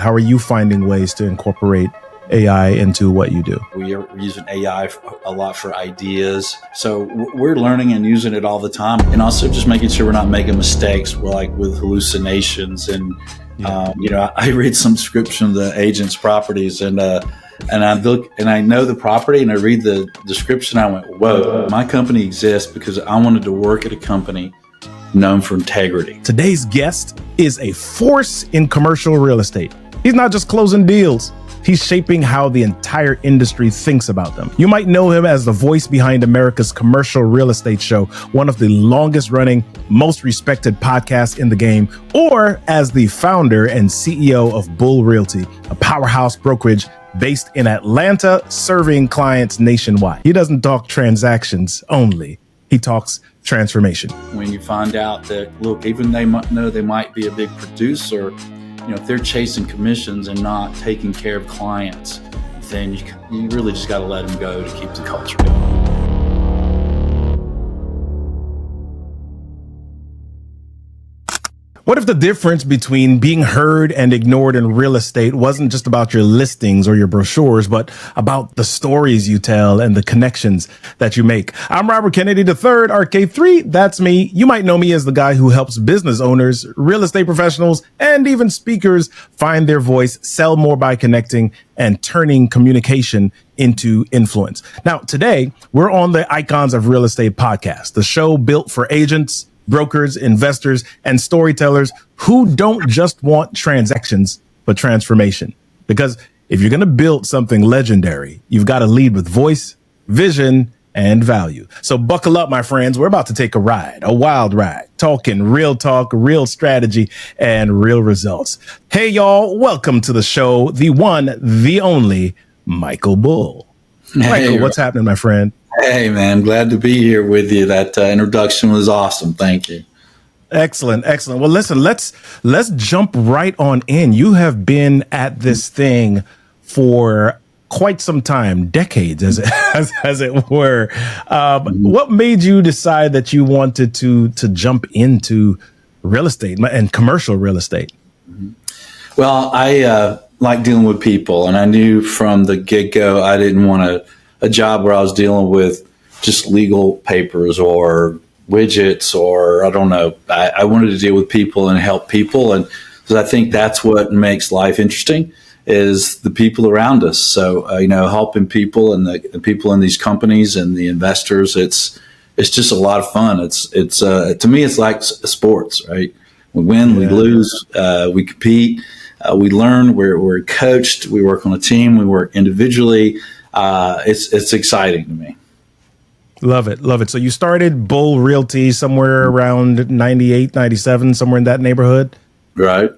How are you finding ways to incorporate AI into what you do? We are using AI a lot for ideas. So we're learning and using it all the time. And also just making sure we're not making mistakes like with hallucinations. And, I read some description of the agent's properties and I look and I know the property and I read the description. I went, whoa, my company exists because I wanted to work at a company known for integrity. Today's guest is a force in commercial real estate. He's not just closing deals. He's shaping how the entire industry thinks about them. You might know him as the voice behind America's Commercial Real Estate Show, one of the longest running, most respected podcasts in the game, or as the founder and CEO of Bull Realty, a powerhouse brokerage based in Atlanta, serving clients nationwide. He doesn't talk transactions only. He talks transformation. When you find out that, look, even they might know they might be a big producer, if they're chasing commissions and not taking care of clients, then you really just got to let them go to keep the culture going. What if the difference between being heard and ignored in real estate wasn't just about your listings or your brochures, but about the stories you tell and the connections that you make? I'm Robert Kennedy III, RK3. That's me. You might know me as the guy who helps business owners, real estate professionals, and even speakers find their voice, sell more by connecting, and turning communication into influence. Now, today, we're on the Icons of Real Estate podcast, the show built for agents, brokers, investors, and storytellers who don't just want transactions, but transformation. Because if you're going to build something legendary, you've got to lead with voice, vision, and value. So buckle up, my friends. We're about to take a ride, a wild ride, talking real talk, real strategy, and real results. Hey, y'all. Welcome to the show. The one, the only, Michael Bull. Michael, what's happening, my friend? Hey, man, glad to be here with you. That introduction was awesome. Thank you. Excellent. Excellent. Well, listen, let's jump right on in. You have been at this thing for quite some time, decades, as it were. What made you decide that you wanted to jump into real estate and commercial real estate? Well, I like dealing with people, and I knew from the get-go I didn't want a job where I was dealing with just legal papers or widgets or I don't know. I wanted to deal with people and help people. And because I think that's what makes life interesting is the people around us. So, helping people and the people in these companies and the investors, it's just a lot of fun. It's to me, it's like sports, right? We win, we lose, we compete, we learn, we're coached, we work on a team, we work individually. It's exciting to me. Love it. Love it. So you started Bull Realty somewhere around 98, 97, somewhere in that neighborhood. Right.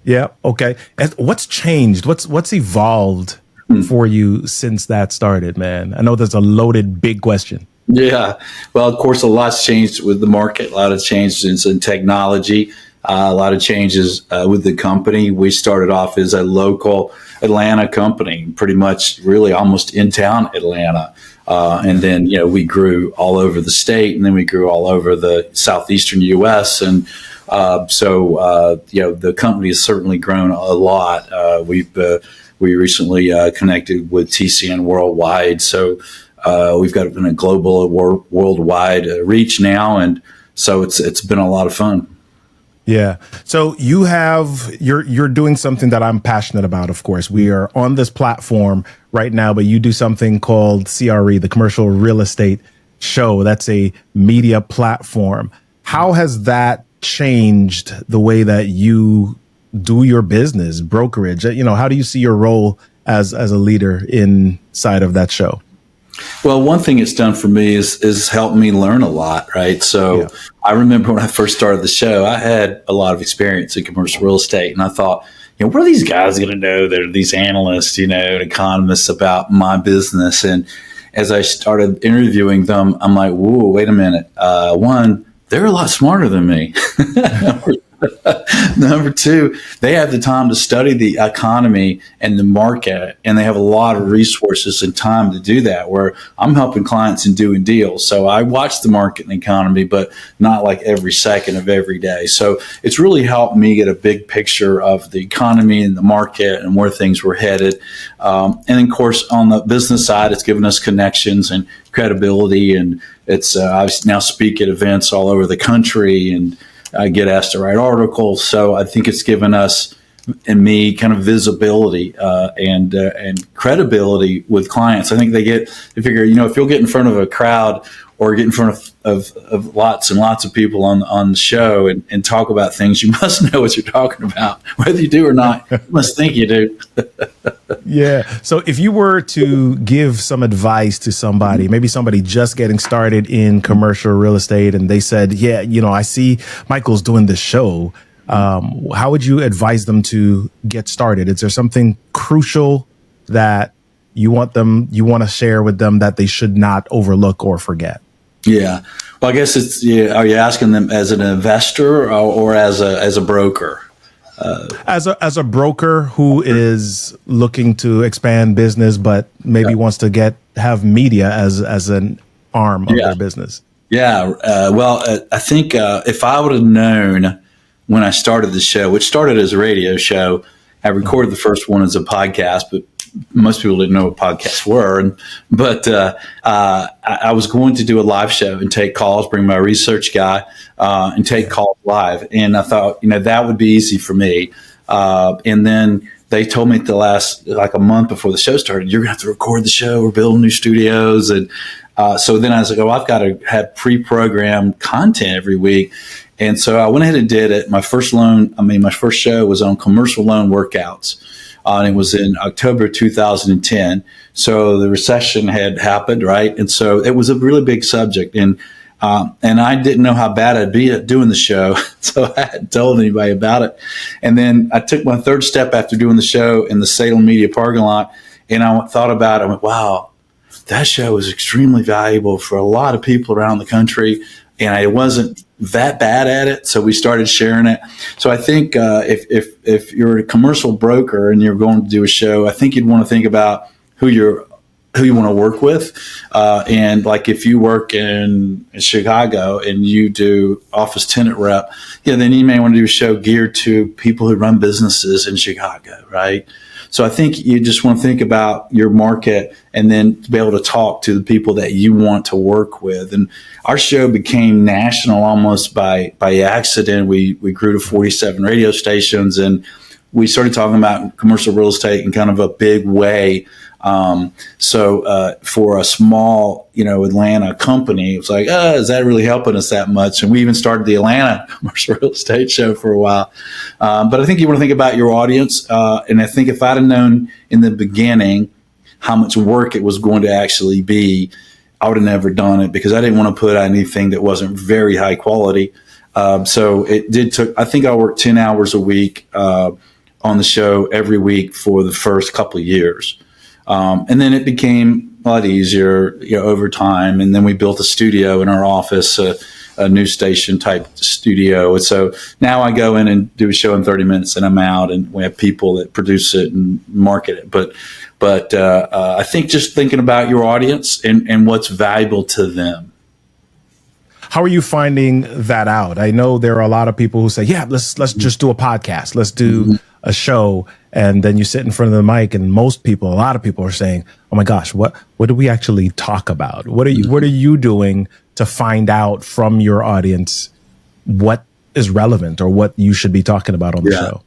Yeah. Okay. And what's changed? What's evolved for you since that started, man? I know that's a loaded, big question. Yeah. Well, of course, a lot's changed with the market. A lot of changes in technology. A lot of changes with the company. We started off as a local Atlanta company, pretty much really almost in town Atlanta. And then, we grew all over the state and then we grew all over the southeastern U.S. And the company has certainly grown a lot. We recently connected with TCN Worldwide. So we've got a global worldwide reach now. And so it's been a lot of fun. Yeah. So you're doing something that I'm passionate about, of course. We are on this platform right now, but you do something called CRE, the Commercial Real Estate Show. That's a media platform. How has that changed the way that you do your business, brokerage? How do you see your role as a leader inside of that show? Well, one thing it's done for me is helped me learn a lot, right? So I remember when I first started the show, I had a lot of experience in commercial real estate, and I thought, what are these guys going to know? They're these analysts, and economists about my business. And as I started interviewing them, I'm like, whoa, wait a minute. One, they're a lot smarter than me. Number two, they have the time to study the economy and the market, and they have a lot of resources and time to do that, where I'm helping clients and doing deals. So I watch the market and economy, but not like every second of every day. So it's really helped me get a big picture of the economy and the market and where things were headed. And of course, on the business side, it's given us connections and credibility, and it's I now speak at events all over the country, and I get asked to write articles. So I think it's given us and me kind of visibility and credibility with clients. I think they figure, if you'll get in front of a crowd or get in front of lots and lots of people on the show and talk about things, you must know what you're talking about, whether you do or not. You must think you do. Yeah. So if you were to give some advice to somebody, maybe somebody just getting started in commercial real estate, and they said, yeah, I see Michael's doing this show. How would you advise them to get started? Is there something crucial that you want to share with them that they should not overlook or forget? Yeah. Well, I guess it's, are you asking them as an investor or as a broker? As a broker who is looking to expand business, but maybe wants to have media as an arm of their business. Yeah. I think if I would have known when I started the show, which started as a radio show, I recorded the first one as a podcast, but most people didn't know what podcasts were. But I was going to do a live show and take calls, bring my research guy, and take calls live. And I thought, that would be easy for me. And then they told me at the last, like a month before the show started, you're going to have to record the show. We're building new studios. And so then I was like, I've got to have pre-programmed content every week. And so I went ahead and did it. My first show was on commercial loan workouts. And it was in October 2010. So the recession had happened, right? And so it was a really big subject. And I didn't know how bad I'd be at doing the show. So I hadn't told anybody about it. And then I took my third step after doing the show in the Salem Media parking lot. And I thought about it. I went, wow, that show was extremely valuable for a lot of people around the country. And I wasn't that bad at it, so we started sharing it. So I think if you're a commercial broker and you're going to do a show, I think you'd want to think about who you want to work with. And like if you work in Chicago and you do office tenant rep, then you may want to do a show geared to people who run businesses in Chicago, right? So I think you just want to think about your market and then be able to talk to the people that you want to work with. And our show became national almost by accident. We grew to 47 radio stations, and we started talking about commercial real estate in kind of a big way. So for a small, Atlanta company, it was like, is that really helping us that much? And we even started the Atlanta commercial real estate show for a while. But I think you want to think about your audience. And I think if I'd have known in the beginning how much work it was going to actually be, I would have never done it because I didn't want to put out anything that wasn't very high quality. So I think I worked 10 hours a week, on the show every week for the first couple of years. And then it became a lot easier, over time. And then we built a studio in our office, a news station type studio. And so now I go in and do a show in 30 minutes and I'm out, and we have people that produce it and market it. But I think just thinking about your audience and what's valuable to them. How are you finding that out? I know there are a lot of people who say, yeah, let's just do a podcast. Let's do a show. And then you sit in front of the mic, and a lot of people are saying, oh my gosh, what do we actually talk about? What are you doing to find out from your audience what is relevant or what you should be talking about on the show?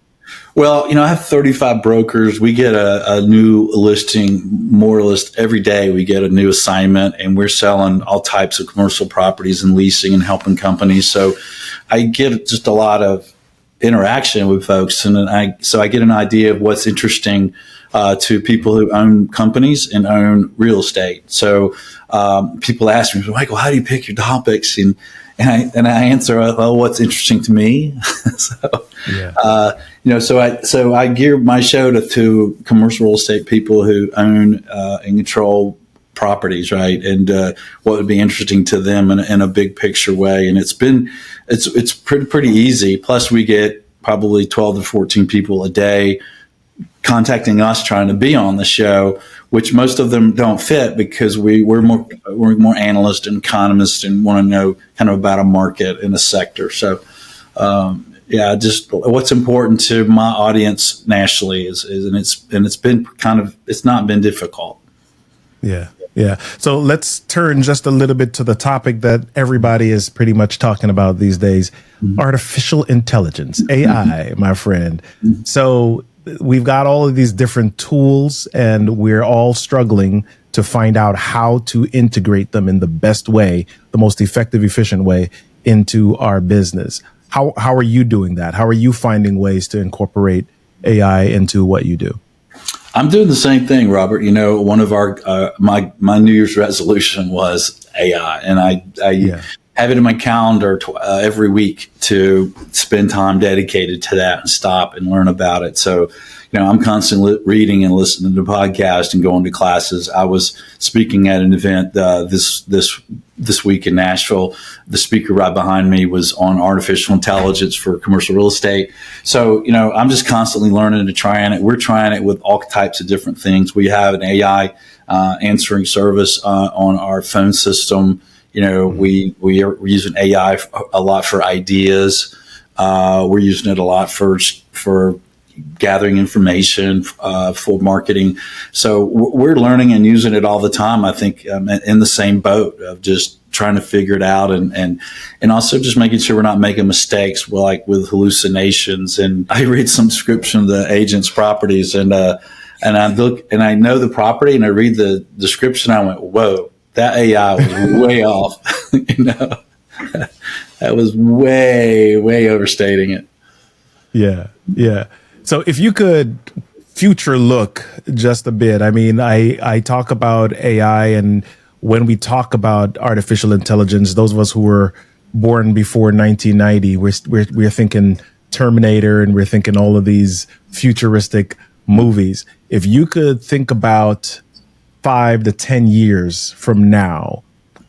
Well, I have 35 brokers. We get a new listing, more or less every day. We get a new assignment, and we're selling all types of commercial properties and leasing and helping companies. So I get just a lot of interaction with folks, and I get an idea of what's interesting to people who own companies and own real estate. So people ask me, Michael, how do you pick your topics? And I answer, well, what's interesting to me. So I gear my show to commercial real estate people who own and control properties, right? And what would be interesting to them in a big picture way. And it's pretty easy. Plus, we get probably 12 to 14 people a day contacting us trying to be on the show, which most of them don't fit because we're more analysts and economists and want to know kind of about a market in a sector. So, just what's important to my audience nationally is it's not been difficult. Yeah. Yeah. So let's turn just a little bit to the topic that everybody is pretty much talking about these days, artificial intelligence, AI, my friend. So we've got all of these different tools and we're all struggling to find out how to integrate them in the best way, the most effective, efficient way into our business. How are you doing that? How are you finding ways to incorporate AI into what you do? I'm doing the same thing, Robert. You know, one of our my New Year's resolution was AI, and I have it in my calendar every week to spend time dedicated to that and stop and learn about it. So, you know, I'm constantly reading and listening to podcasts and going to classes. I was speaking at an event this week in Nashville. The speaker right behind me was on artificial intelligence for commercial real estate. So, you know, I'm just constantly learning and trying it. We're trying it with all types of different things. We have an AI answering service on our phone system. You know, we're using AI a lot for ideas. We're using it a lot for gathering information for marketing. So we're learning and using it all the time. I think in the same boat of just trying to figure it out and also just making sure we're not making mistakes like with hallucinations. And I read some description of the agent's properties and I look and I know the property and I read the description. I went, whoa, that AI was way off. You know, that was way overstating it. Yeah. Yeah. So if you could future look just a bit, I mean, I talk about AI, and when we talk about artificial intelligence, those of us who were born before 1990, we're thinking Terminator and we're thinking all of these futuristic movies. If you could think about 5 to 10 years from now,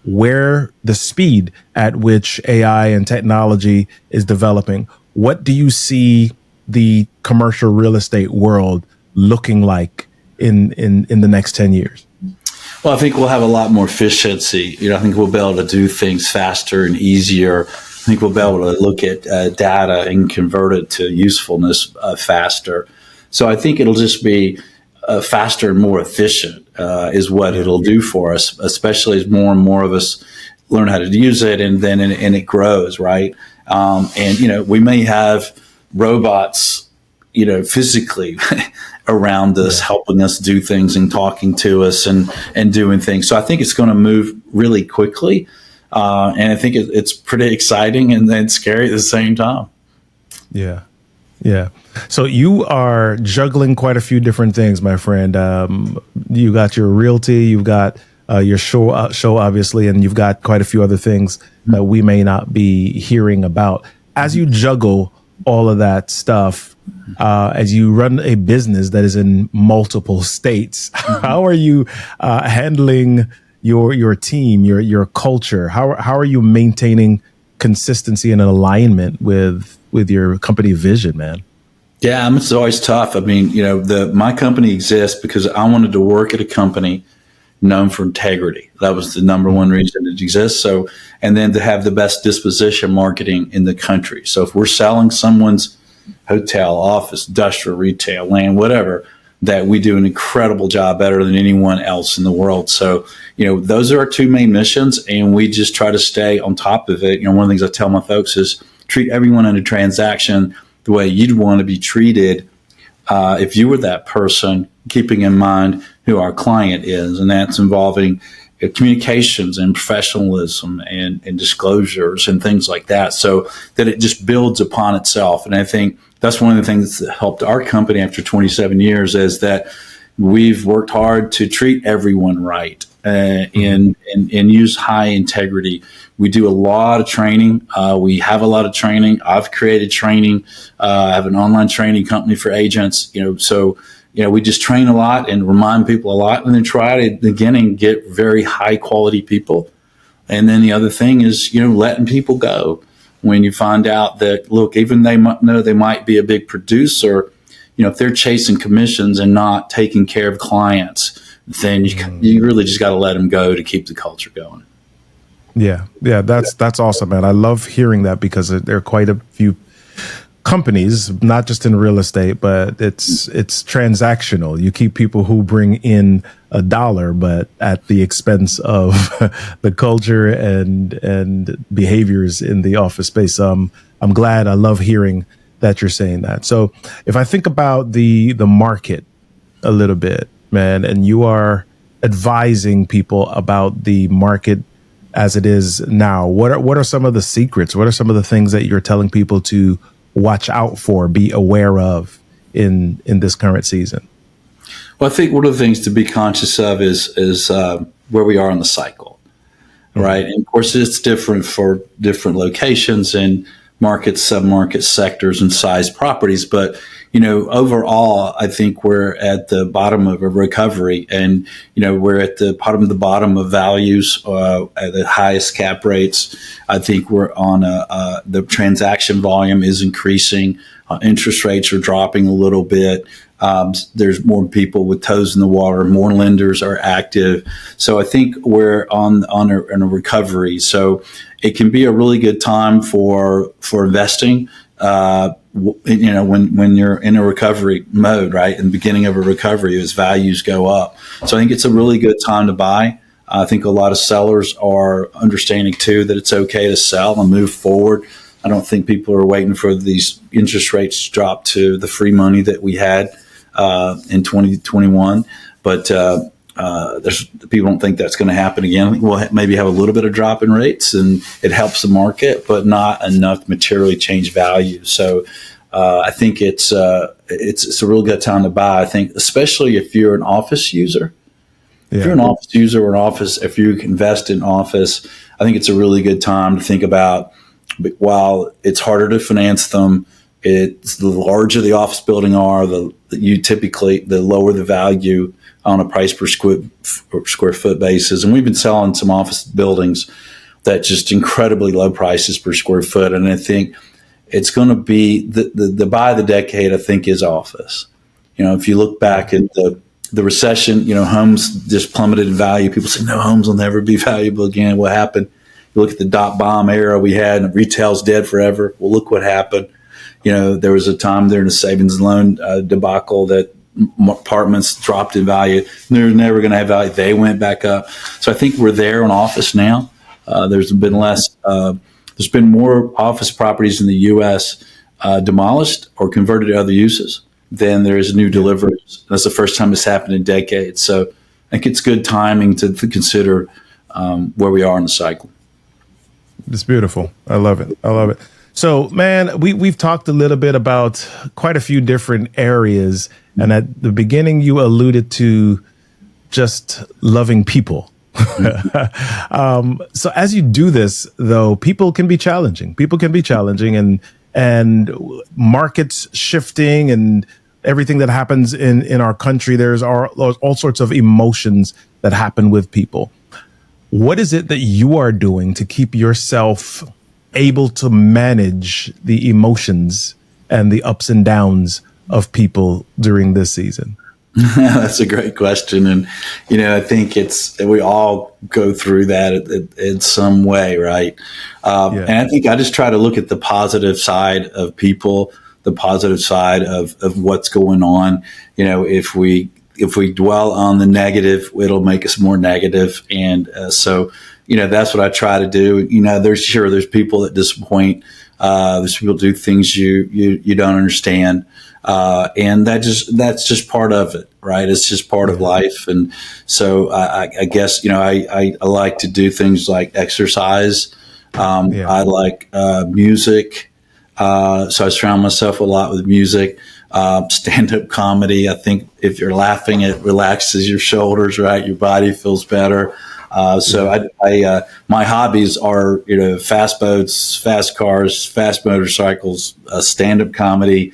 where the speed at which AI and technology is developing, what do you see the commercial real estate world looking like in the next 10 years? Well, I think we'll have a lot more efficiency. You know, I think we'll be able to do things faster and easier. I think we'll be able to look at data and convert it to usefulness faster. So I think it'll just be faster and more efficient is what it'll do for us, especially as more and more of us learn how to use it, and then and it grows, right? And you know, we may have robots, you know, physically around us, helping us do things and talking to us and doing things. So I think it's going to move really quickly, and I think it's pretty exciting and then scary at the same time. Yeah. Yeah. So you are juggling quite a few different things, my friend. You got your realty, you've got your show, obviously, and you've got quite a few other things that we may not be hearing about. As you juggle all of that stuff, as you run a business that is in multiple states, how are you handling your team, your culture? How are you maintaining consistency and alignment with your company vision, man? Yeah, it's always tough. I mean, you know, my company exists because I wanted to work at a company known for integrity. That was the number one reason it exists. So, and then to have the best disposition marketing in the country. So if we're selling someone's hotel, office, industrial, retail, land, whatever, that we do an incredible job, better than anyone else in the world. So, you know, those are our two main missions, and we just try to stay on top of it. You know, one of the things I tell my folks is treat everyone in a transaction the way you'd want to be treated if you were that person, keeping in mind who our client is. And that's involving communications and professionalism and disclosures and things like that, so that it just builds upon itself. And I think that's one of the things that helped our company after 27 years is that we've worked hard to treat everyone right and use high integrity. We do a lot of training. We have a lot of training. I've created training. I have an online training company for agents. So we just train a lot and remind people a lot, and then try to again and get very high quality people. And then the other thing is, letting people go when you find out that, look, even they know they might be a big producer, if they're chasing commissions and not taking care of clients, then you really just got to let them go to keep the culture going. Yeah. That's awesome, man. I love hearing that, because there are quite a few companies, not just in real estate, but it's transactional. You keep people who bring in a dollar, but at the expense of the culture and behaviors in the office space. I'm glad. I love hearing that you're saying that. So if I think about the market a little bit, man, and you are advising people about the market as it is now, what are some of the secrets? What are some of the things that you're telling people to watch out for, be aware of in this current season? Well, I think one of the things to be conscious of is where we are in the cycle, right? And of course, it's different for different locations and markets, submarkets, sectors, and size properties. But overall, I think we're at the bottom of a recovery, and we're at the bottom of values, at the highest cap rates. I think we're on the transaction volume is increasing. Interest rates are dropping a little bit. There's more people with toes in the water. More lenders are active. So I think we're on a recovery. So it can be a really good time for investing. When you're in a recovery mode, right? In the beginning of a recovery, as values go up. So I think it's a really good time to buy. I think a lot of sellers are understanding too that it's okay to sell and move forward. I don't think people are waiting for these interest rates to drop to the free money that we had in 2021. But people don't think that's going to happen again. I think we'll maybe have a little bit of drop in rates, and it helps the market, but not enough to materially change value. So I think it's a real good time to buy. I think, especially if you're an office user. Yeah. If you're an office user or if you invest in office, I think it's a really good time to think about. While it's harder to finance them, it's the larger the office building are, the lower the value on a price per square foot basis. And we've been selling some office buildings that just incredibly low prices per square foot. And I think it's going to be the buy of the decade, I think, is office. If you look back at the recession, homes just plummeted in value. People say, no, homes will never be valuable again. What happened? You look at the dot bomb era we had, and retail's dead forever. Well, look what happened. There was a time during the savings and loan debacle that apartments dropped in value. They're never going to have value. They went back up. So I think we're there in office now. There's been more office properties in the U.S. Demolished or converted to other uses than there is new deliveries. That's the first time it's happened in decades. So I think it's good timing to consider where we are in the cycle. It's beautiful. I love it. So, man, we've talked a little bit about quite a few different areas. And at the beginning, you alluded to just loving people. So as you do this, though, people can be challenging. And markets shifting and everything that happens in our country. There's all sorts of emotions that happen with people. What is it that you are doing to keep yourself able to manage the emotions and the ups and downs of people during this season? That's a great question. And, I think we all go through that in some way, right? And I think I just try to look at the positive side of people, the positive side of what's going on. If we dwell on the negative, it'll make us more negative. And so that's what I try to do. There's people that disappoint. There's people do things you don't understand. And that's just part of it, right? It's just part of life. And so I guess, I like to do things like exercise. I like music. So I surround myself a lot with music. stand-up comedy. I think if you're laughing, it relaxes your shoulders, right? Your body feels better. My hobbies are, fast boats, fast cars, fast motorcycles, stand-up comedy,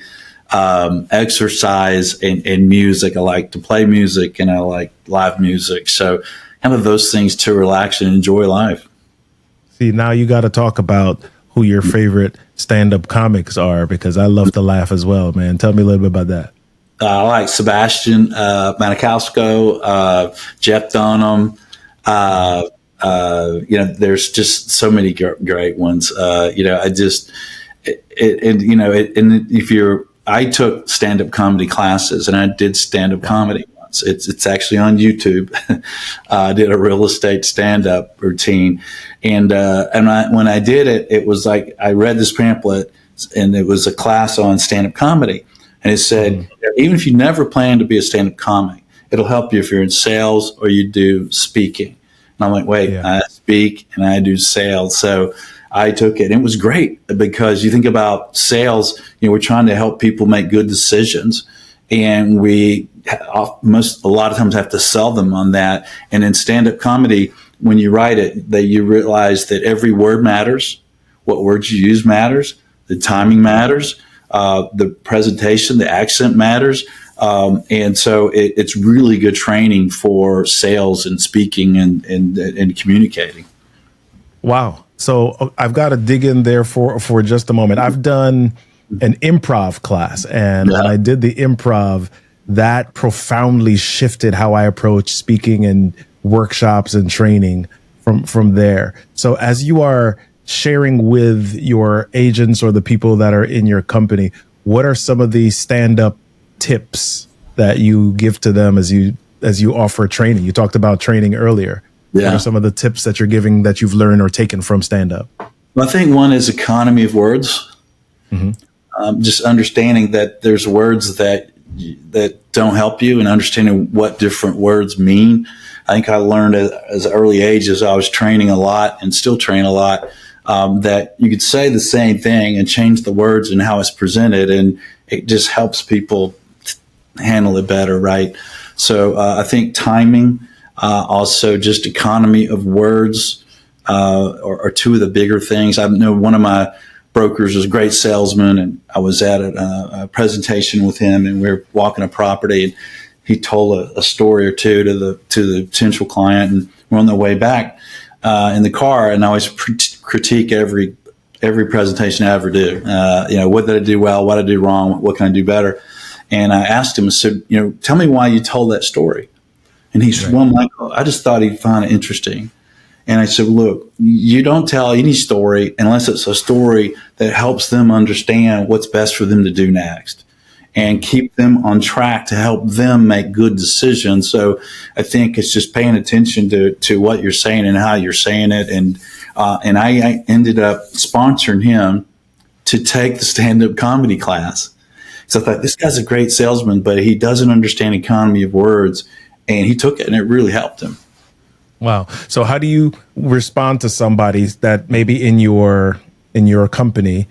exercise, and music. I like to play music, and I like live music. So kind of those things to relax and enjoy life. See, now you got to talk about who your favorite stand-up comics are, because I love to laugh as well, man. Tell me a little bit about that. I like Sebastian Maniscalco, Jeff Dunham. There's just so many great ones. I took stand-up comedy classes, and I did stand-up comedy once. It's actually on YouTube. I did a real estate stand-up routine, and when I did it, it was like I read this pamphlet, and it was a class on stand-up comedy, and it said, even if you never plan to be a stand-up comic, it'll help you if you're in sales or you do speaking. And I'm like, wait, I speak and I do sales. So I took it. And it was great, because you think about sales, we're trying to help people make good decisions. And we a lot of times have to sell them on that. And in stand-up comedy, when you write it, you realize that every word matters. What words you use matters. The timing matters. The presentation, the accent matters. And so it's really good training for sales and speaking and communicating. Wow. So I've got to dig in there for just a moment. I've done an improv class, and when I did the improv, that profoundly shifted how I approach speaking and workshops and training from there. So as you are sharing with your agents or the people that are in your company, what are some of the stand-up tips that you give to them as you offer training? You talked about training earlier. Yeah. What are some of the tips that you're giving that you've learned or taken from stand-up? Well, I think one is economy of words. Just understanding that there's words that don't help you, and understanding what different words mean. I think I learned as an early age, as I was training a lot and still train a lot, that you could say the same thing and change the words and how it's presented, and it just helps people handle it better, right? So I think timing, also just economy of words are two of the bigger things. I know one of my brokers is a great salesman, and I was at a presentation with him, and we were walking a property, and he told a story or two to the potential client, and we're on the way back in the car, and I always critique every presentation I ever do. What did I do well? What did I do wrong? What can I do better? And I asked him, I said, tell me why you told that story. And he said, well, Michael, I just thought he'd find it interesting. And I said, look, you don't tell any story unless it's a story that helps them understand what's best for them to do next and keep them on track to help them make good decisions. So I think it's just paying attention to what you're saying and how you're saying it. And I ended up sponsoring him to take the stand-up comedy class. So I thought, this guy's a great salesman, but he doesn't understand economy of words. And he took it, and it really helped him. Wow. So how do you respond to somebody that maybe in your company,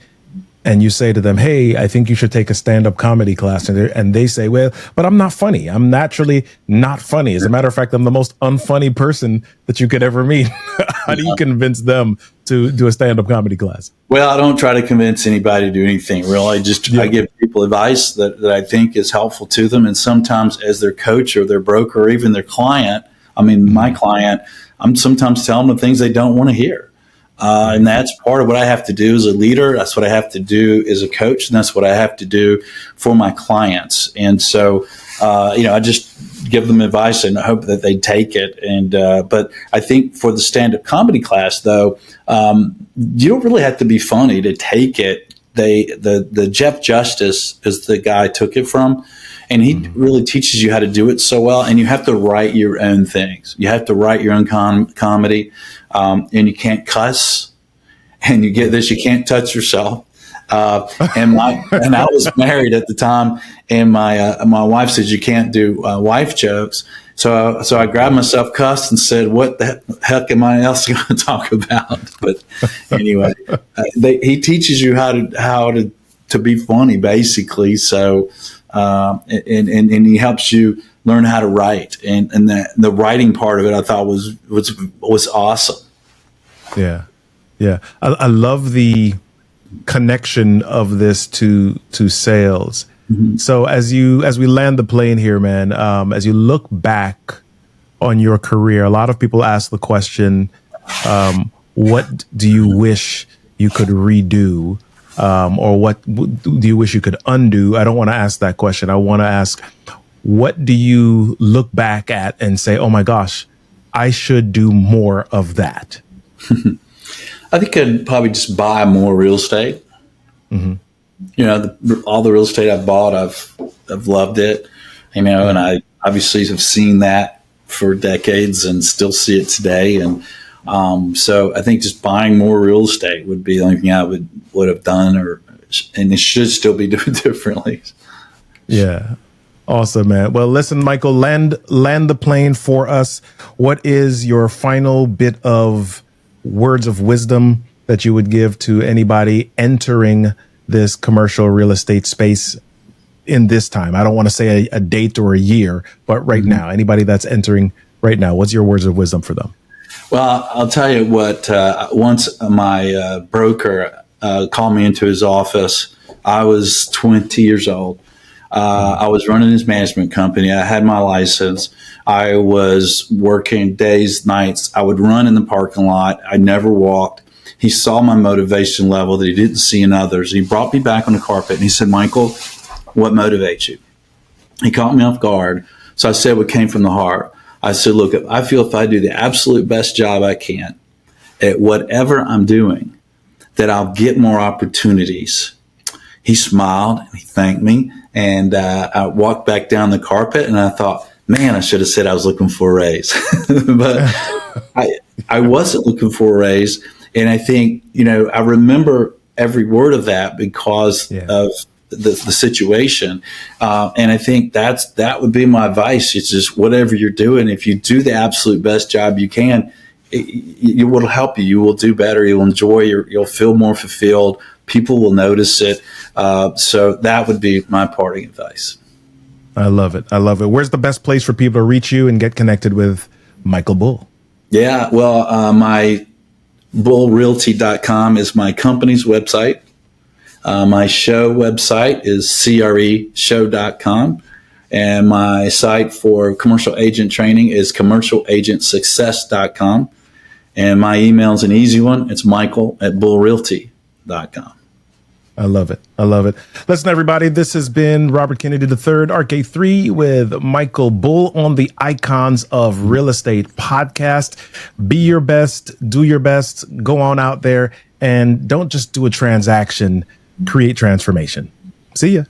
and you say to them, hey, I think you should take a stand-up comedy class, and they say, well, but I'm not funny. I'm naturally not funny. As a matter of fact, I'm the most unfunny person that you could ever meet. How do you convince them to do a stand-up comedy class? Well, I don't try to convince anybody to do anything, really. I give people advice that I think is helpful to them. And sometimes as their coach or their broker or even their client, my client, I'm sometimes telling them things they don't want to hear. And that's part of what I have to do as a leader. That's what I have to do as a coach. And that's what I have to do for my clients. And so, I just give them advice and hope that they take it. And, but I think for the stand-up comedy class, though, you don't really have to be funny to take it. The Jeff Justice is the guy I took it from. And he really teaches you how to do it so well. And you have to write your own things. You have to write your own comedy. And you can't cuss. And you get this, you can't touch yourself. And I was married at the time. And my wife says, you can't do wife jokes. So I grabbed myself, cussed, and said, what the heck am I else going to talk about? But anyway, he teaches you how to to be funny, basically. So, and he helps you learn how to write, and the writing part of it I thought was awesome. Yeah. Yeah. I love the connection of this to sales. So as we land the plane here, man, as you look back on your career, a lot of people ask the question, what do you wish you could redo? Or what do you wish you could undo? I don't want to ask that question. I want to ask, what do you look back at and say, oh my gosh, I should do more of that? I think I'd probably just buy more real estate. You know, all the real estate I've bought, I've loved it. You know, and I obviously have seen that for decades and still see it today. And so I think just buying more real estate would be the only thing I would have done, and it should still be doing differently. Yeah. Awesome, man. Well, listen, Michael, land the plane for us. What is your final bit of words of wisdom that you would give to anybody entering this commercial real estate space in this time? I don't want to say a date or a year, but right now, anybody that's entering right now, what's your words of wisdom for them? Well, I'll tell you what, once my broker called me into his office. I was 20 years old. I was running his management company. I had my license. I was working days, nights. I would run in the parking lot. I never walked. He saw my motivation level that he didn't see in others. He brought me back on the carpet and he said, Michael, what motivates you? He caught me off guard. So I said what came from the heart. I said, look, I feel if I do the absolute best job I can at whatever I'm doing, that I'll get more opportunities. He smiled and he thanked me. And I walked back down the carpet and I thought, man, I should have said I was looking for a raise. But I wasn't looking for a raise. And I think, you know, I remember every word of that because of the situation. And I think that would be my advice. It's just whatever you're doing, if you do the absolute best job you can, it will help you. You will do better. You'll enjoy you'll feel more fulfilled. People will notice it. So that would be my parting advice. I love it. I love it. Where's the best place for people to reach you and get connected with Michael Bull? Yeah, well, my bullrealty.com is my company's website. My show website is CREshow.com. And my site for commercial agent training is commercialagentsuccess.com. And my email is an easy one. It's michael@bullrealty.com. I love it. I love it. Listen, everybody, this has been Robert Kennedy III, RK3, with Michael Bull on the Icons of Real Estate podcast. Be your best, do your best, go on out there, and don't just do a transaction, create transformation. See ya.